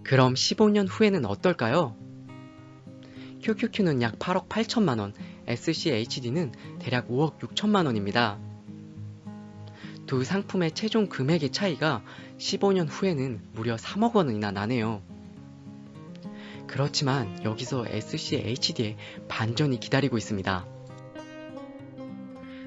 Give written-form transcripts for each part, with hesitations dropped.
그럼 15년 후에는 어떨까요? QQQ는 약 8억 8천만원, SCHD는 대략 5억 6천만원입니다. 두 상품의 최종 금액의 차이가 15년 후에는 무려 3억 원이나 나네요. 그렇지만 여기서 SCHD의 반전이 기다리고 있습니다.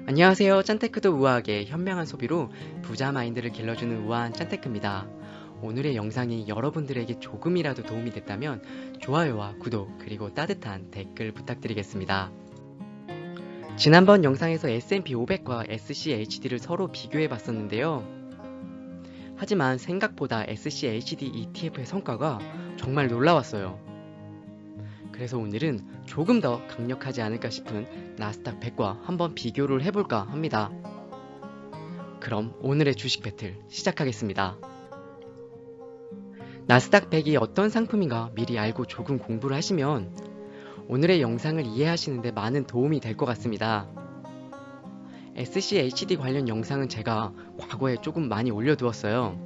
안녕하세요. 짠테크도 우아하게 현명한 소비로 부자 마인드를 길러주는 우아한 짠테크입니다. 오늘의 영상이 여러분들에게 조금이라도 도움이 됐다면 좋아요와 구독 그리고 따뜻한 댓글 부탁드리겠습니다. 지난번 영상에서 S&P 500과 SCHD를 서로 비교해 봤었는데요. 하지만 생각보다 SCHD ETF의 성과가 정말 놀라웠어요. 그래서 오늘은 조금 더 강력하지 않을까 싶은 나스닥 100과 한번 비교를 해볼까 합니다. 그럼 오늘의 주식 배틀 시작하겠습니다. 나스닥 100이 어떤 상품인가 미리 알고 조금 공부를 하시면 오늘의 영상을 이해하시는데 많은 도움이 될 것 같습니다. SCHD 관련 영상은 제가 과거에 조금 많이 올려두었어요.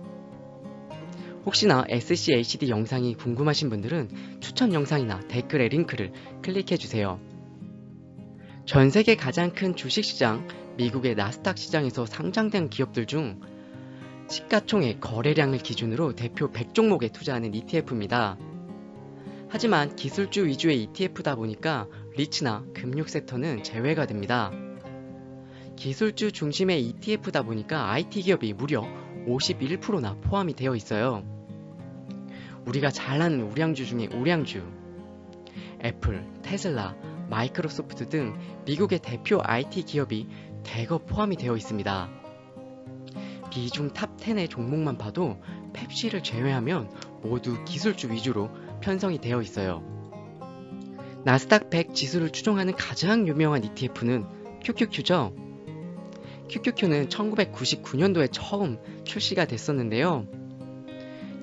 혹시나 SCHD 영상이 궁금하신 분들은 추천 영상이나 댓글에 링크를 클릭해주세요. 전세계 가장 큰 주식시장 미국의 나스닥 시장에서 상장된 기업들 중 시가총액 거래량을 기준으로 대표 100종목에 투자하는 ETF입니다. 하지만 기술주 위주의 ETF다 보니까 리츠나 금융 섹터는 제외가 됩니다. 기술주 중심의 ETF다 보니까 IT 기업이 무려 51%나 포함이 되어 있어요. 우리가 잘 아는 우량주 중에 우량주, 애플, 테슬라, 마이크로소프트 등 미국의 대표 IT 기업이 대거 포함이 되어 있습니다. 비중 탑 10의 종목만 봐도 펩시를 제외하면 모두 기술주 위주로 편성이 되어 있어요. 나스닥 100 지수를 추종하는 가장 유명한 ETF는 QQQ죠. QQQ는 1999년도에 처음 출시가 됐었는데요.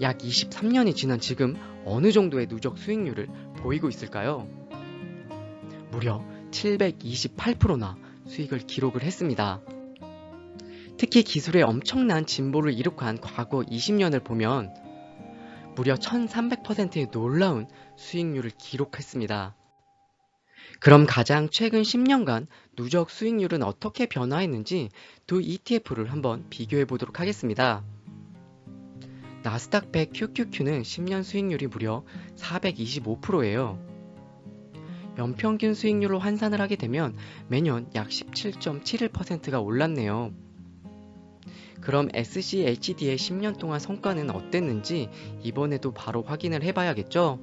약 23년이 지난 지금 어느 정도의 누적 수익률을 보이고 있을까요? 무려 728%나 수익을 기록을 했습니다. 특히 기술의 엄청난 진보를 이룩한 과거 20년을 보면 무려 1300%의 놀라운 수익률을 기록했습니다. 그럼 가장 최근 10년간 누적 수익률은 어떻게 변화했는지 두 ETF를 한번 비교해 보도록 하겠습니다. 나스닥 100 QQQ는 10년 수익률이 무려 425%예요. 연평균 수익률로 환산을 하게 되면 매년 약 17.71%가 올랐네요. 그럼 SCHD의 10년 동안 성과는 어땠는지 이번에도 바로 확인을 해봐야겠죠?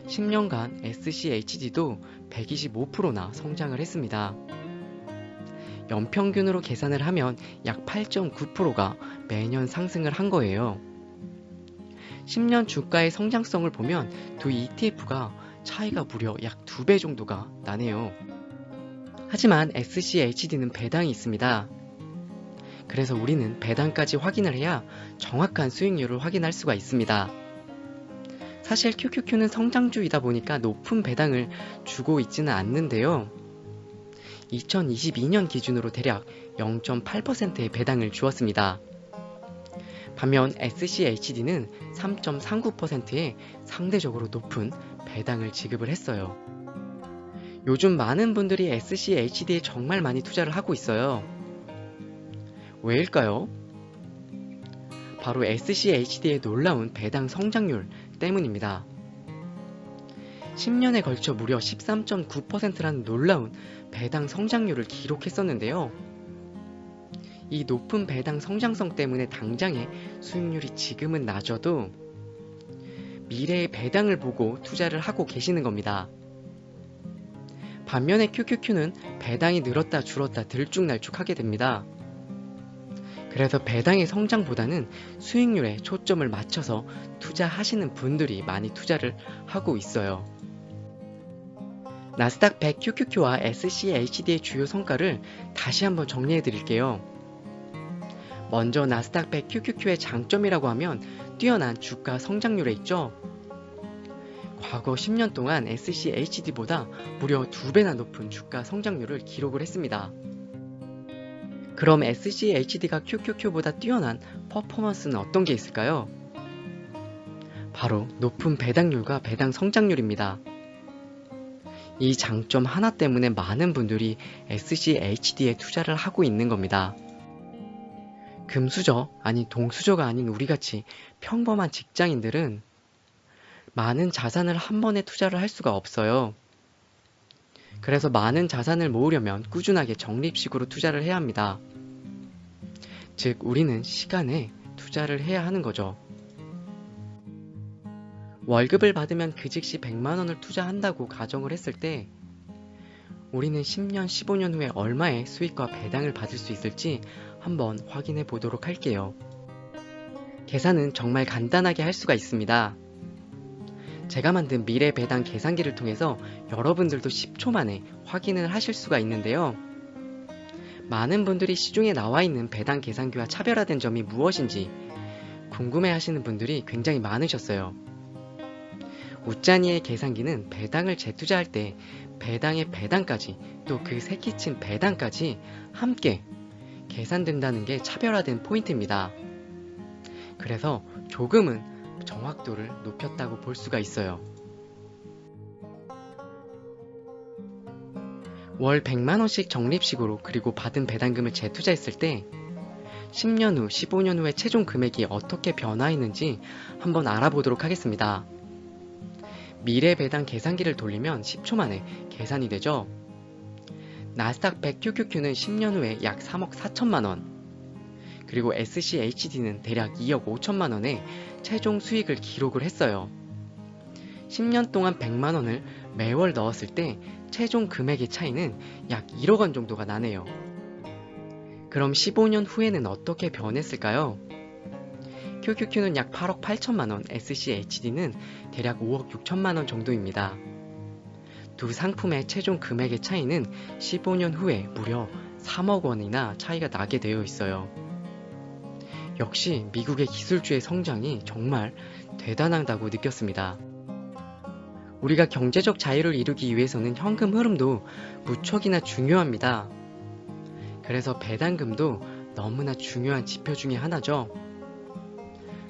10년간 SCHD도 125%나 성장을 했습니다. 연평균으로 계산을 하면 약 8.9%가 매년 상승을 한 거예요. 10년 주가의 성장성을 보면 두 ETF가 차이가 무려 약 2배 정도가 나네요. 하지만 SCHD는 배당이 있습니다. 그래서 우리는 배당까지 확인을 해야 정확한 수익률을 확인할 수가 있습니다. 사실 QQQ는 성장주이다 보니까 높은 배당을 주고 있지는 않는데요. 2022년 기준으로 대략 0.8%의 배당을 주었습니다. 반면 SCHD는 3.39%의 상대적으로 높은 배당을 지급을 했어요. 요즘 많은 분들이 SCHD에 정말 많이 투자를 하고 있어요. 왜일까요? 바로 SCHD의 놀라운 배당 성장률 때문입니다. 10년에 걸쳐 무려 13.9%라는 놀라운 배당 성장률을 기록했었는데요. 이 높은 배당 성장성 때문에 당장의 수익률이 지금은 낮아도 미래의 배당을 보고 투자를 하고 계시는 겁니다. 반면에 QQQ는 배당이 늘었다 줄었다 들쭉날쭉하게 됩니다. 그래서 배당의 성장보다는 수익률에 초점을 맞춰서 투자하시는 분들이 많이 투자를 하고 있어요. 나스닥 100 QQQ와 SCHD의 주요 성과를 다시 한번 정리해 드릴게요. 먼저 나스닥 100 QQQ의 장점이라고 하면 뛰어난 주가 성장률에 있죠. 과거 10년 동안 SCHD보다 무려 2배나 높은 주가 성장률을 기록을 했습니다. 그럼 SCHD가 QQQ보다 뛰어난 퍼포먼스는 어떤 게 있을까요? 바로 높은 배당률과 배당 성장률입니다. 이 장점 하나 때문에 많은 분들이 SCHD에 투자를 하고 있는 겁니다. 금수저, 아니 동수저가 아닌 우리같이 평범한 직장인들은 많은 자산을 한 번에 투자를 할 수가 없어요. 그래서 많은 자산을 모으려면 꾸준하게 적립식으로 투자를 해야 합니다. 즉, 우리는 시간에 투자를 해야 하는 거죠. 월급을 받으면 그 즉시 100만 원을 투자한다고 가정을 했을 때 우리는 10년, 15년 후에 얼마의 수익과 배당을 받을 수 있을지 한번 확인해 보도록 할게요. 계산은 정말 간단하게 할 수가 있습니다. 제가 만든 미래 배당 계산기를 통해서 여러분들도 10초 만에 확인을 하실 수가 있는데요. 많은 분들이 시중에 나와 있는 배당 계산기와 차별화된 점이 무엇인지 궁금해 하시는 분들이 굉장히 많으셨어요. 웃자니의 계산기는 배당을 재투자할 때 배당의 배당까지 또 그 새끼친 배당까지 함께 계산된다는 게 차별화된 포인트입니다. 그래서 조금은 정확도를 높였다고 볼 수가 있어요. 월 100만원씩 적립식으로 그리고 받은 배당금을 재투자했을 때 10년 후, 15년 후에 최종 금액이 어떻게 변화했는지 한번 알아보도록 하겠습니다. 미래 배당 계산기를 돌리면 10초 만에 계산이 되죠. 나스닥 100 QQQ는 10년 후에 약 3억 4천만원, 그리고 SCHD는 대략 2억 5천만원의 최종 수익을 기록을 했어요. 10년 동안 100만원을 매월 넣었을 때 최종 금액의 차이는 약 1억 원 정도가 나네요. 그럼 15년 후에는 어떻게 변했을까요? QQQ는 약 8억 8천만원, SCHD는 대략 5억 6천만원 정도입니다. 두 상품의 최종 금액의 차이는 15년 후에 무려 3억 원이나 차이가 나게 되어 있어요. 역시 미국의 기술주의 성장이 정말 대단하다고 느꼈습니다. 우리가 경제적 자유를 이루기 위해서는 현금 흐름도 무척이나 중요합니다. 그래서 배당금도 너무나 중요한 지표 중에 하나죠.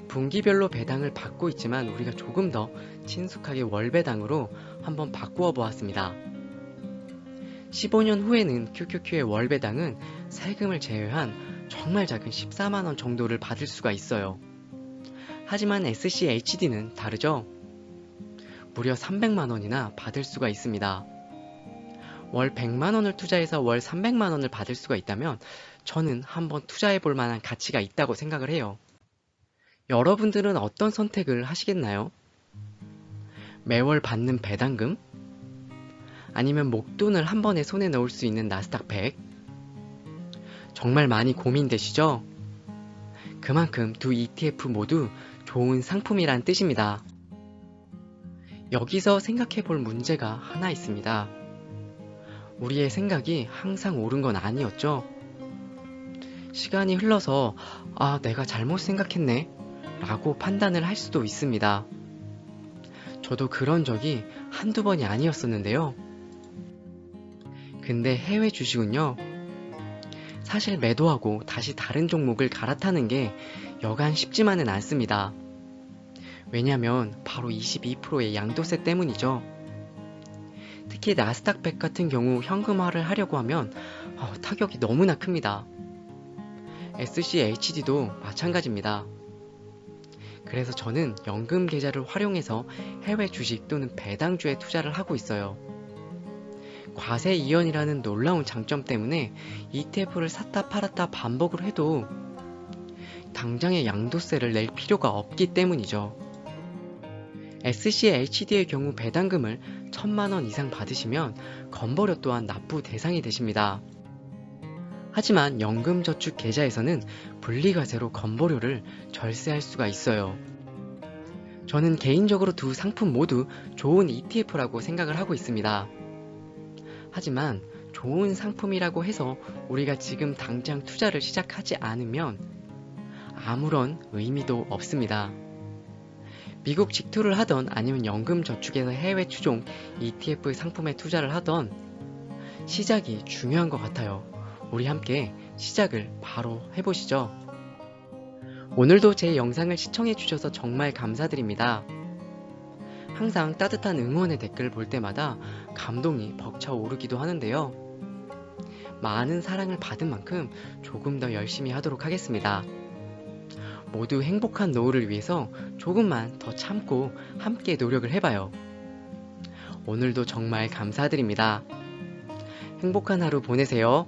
분기별로 배당을 받고 있지만 우리가 조금 더 친숙하게 월배당으로 한번 바꾸어 보았습니다. 15년 후에는 QQQ의 월배당은 세금을 제외한 정말 작은 14만원 정도를 받을 수가 있어요. 하지만 SCHD는 다르죠. 무려 300만원이나 받을 수가 있습니다. 월 100만원을 투자해서 월 300만원을 받을 수가 있다면 저는 한번 투자해 볼 만한 가치가 있다고 생각을 해요. 여러분들은 어떤 선택을 하시겠나요? 매월 받는 배당금? 아니면 목돈을 한 번에 손에 넣을 수 있는 나스닥 100? 정말 많이 고민되시죠? 그만큼 두 ETF 모두 좋은 상품이란 뜻입니다. 여기서 생각해 볼 문제가 하나 있습니다. 우리의 생각이 항상 옳은 건 아니었죠? 시간이 흘러서 내가 잘못 생각했네 라고 판단을 할 수도 있습니다. 저도 그런 적이 한두 번이 아니었었는데요. 근데 해외 주식은요, 사실 매도하고 다시 다른 종목을 갈아타는 게 여간 쉽지만은 않습니다. 왜냐면 바로 22%의 양도세 때문이죠. 특히 나스닥 100 같은 경우 현금화를 하려고 하면 타격이 너무나 큽니다. SCHD도 마찬가지입니다. 그래서 저는 연금 계좌를 활용해서 해외 주식 또는 배당주에 투자를 하고 있어요. 과세 이연이라는 놀라운 장점 때문에 ETF를 샀다 팔았다 반복을 해도 당장의 양도세를 낼 필요가 없기 때문이죠. SCHD의 경우 배당금을 1000만원 이상 받으시면 건보료 또한 납부 대상이 되십니다. 하지만 연금저축 계좌에서는 분리과세로 건보료를 절세할 수가 있어요. 저는 개인적으로 두 상품 모두 좋은 ETF라고 생각을 하고 있습니다. 하지만 좋은 상품이라고 해서 우리가 지금 당장 투자를 시작하지 않으면 아무런 의미도 없습니다. 미국 직투를 하던 아니면 연금저축에서 해외 추종 ETF 상품에 투자를 하던 시작이 중요한 것 같아요. 우리 함께 시작을 바로 해보시죠. 오늘도 제 영상을 시청해주셔서 정말 감사드립니다. 항상 따뜻한 응원의 댓글을 볼 때마다 감동이 벅차오르기도 하는데요. 많은 사랑을 받은 만큼 조금 더 열심히 하도록 하겠습니다. 모두 행복한 노후를 위해서 조금만 더 참고 함께 노력을 해봐요. 오늘도 정말 감사드립니다. 행복한 하루 보내세요.